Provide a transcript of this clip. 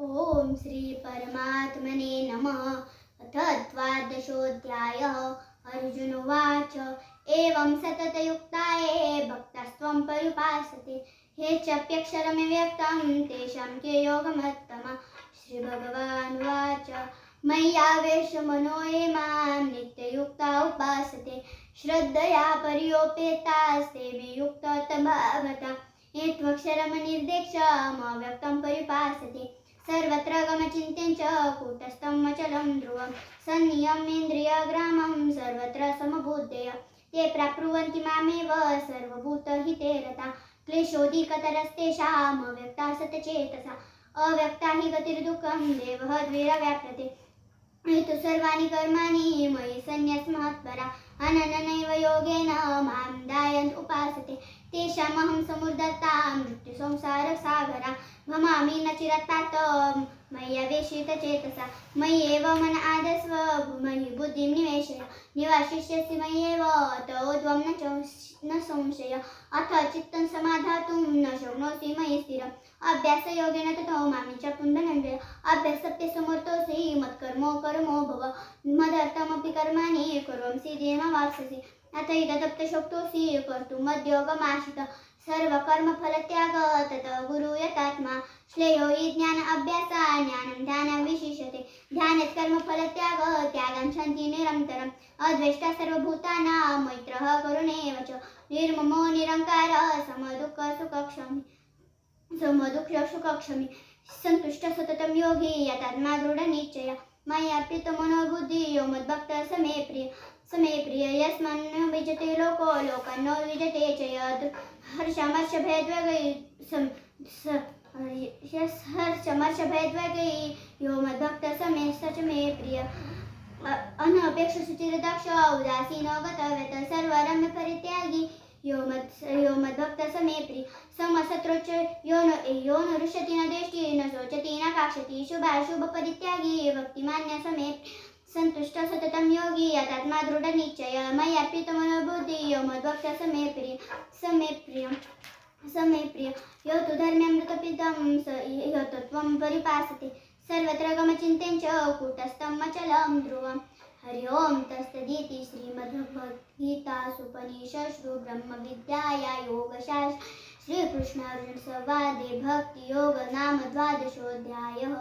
ओम श्री परमात्मने नमः। अथ द्वादशोऽध्यायः। अर्जुन उवाच एवं सततयुक्ताये भक्तास्त्वं पर्युपासते हे चाप्यक्षरमव्यक्तं तेषां के योगमत्तमा। श्रीभगवानुवाच मय्यावेशमनो ये मां नित्ययुक्ता उपासते श्रद्धया पर्योपेतास्ते मे युक्ततमः। ये त्वक्षरमनिर्देक्षमव्यक्तं पर्युपासते सर्वत्र गमचिन्त्यं च कूटस्थम् अचलं ध्रुवं सन्नियमेन्द्रियग्रामं सर्वत्र समबुद्धय ते प्राप्नुवन्ति मामेव सर्वभूतहिते रताः क्लेशोऽधिकतरस्तेषाम् अव्यक्ता सतचेतसा अव्यक्ता हि गतिर्दुःखं देवः द्विरव्याप्यते तु सर्वाणि कर्माणि मयि सन्न्यस्मत्परा अनन्यनैव योगेन मां ध्यायन्त उपासते तेषामहं समुद्धर्ता मृत्युसंसारसागरा भ्रमामि न चिरतात् मय्यावेशितचेतसा मय्येव मन आदस्व मयि बुद्धिं निवेशय निवासिष्यसि मय्येव तोऽध्वं न संशय अथ चित्तं समाधातुं न शक्नोषि मयि स्थिरम् अभ्यासयोगेन ततो मामि च पुण्डनञ्जय अभ्यासप्ते समर्थोऽसि मत्कर्मो कर्मो भव मदर्थमपि कर्माणि कुर्वंसि येन वाप्स्यसि अथ इददप्तशक्तोऽसि कर्तुं मद्योगमाश्रितः सर्वकर्मफलत्याग ततः गुरुयतात्मा श्रेयो हि ज्ञान अभ्यासा ज्ञानं ध्यानं विशिष्यते ध्यानेत् कर्मफलत्याग त्यागं शान्ति निरन्तरम् अद्वेष्टा सर्वभूतानां मैत्रः करुणेव च निर्ममो निरङ्कारः समदुःखसुखक्षमी सन्तुष्टः सततं योगी यतात्मा दृढनिश्चयः मय्यार्पितमनोबुद्धिः यो मद्भक्तः समे प्रिय यस्मान्न विजते लोको लोकान्नो विजते च यद् हर्षमर्षभेद्वगै यो मद्भक्तः समे स च मे प्रिय अनपेक्षसुचिरदक्ष उदासीनो गतव्यतः सर्वरम्य परित्यागी यो मद्भक्तः समे प्रिय समसत्रोच्च यो न रुष्यति न द्वेष्टि न शोचति न काङ्क्षति शुभाशुभ परित्यागी भक्तिमान्य समे सन्तुष्टः सततं योगी यतात्मा दृढनिश्चय मय्यार्पितमनोबुद्धिः यो मद्भक्तः समे प्रिय यो तु धर्म्यमृतपिदं स यो तत्त्वं परिपासते सर्वत्र गमचिन्त्यं च कूटस्थम् अचलं ध्रुवम् हरि ओं तत्सदिति श्रीमद्भगवद्गीतासूपनिषत्सु ब्रह्मविद्यायां योगशास्त्रे श्रीकृष्णार्जुनसंवादे भक्तियोगो नाम द्वादशोऽध्यायः।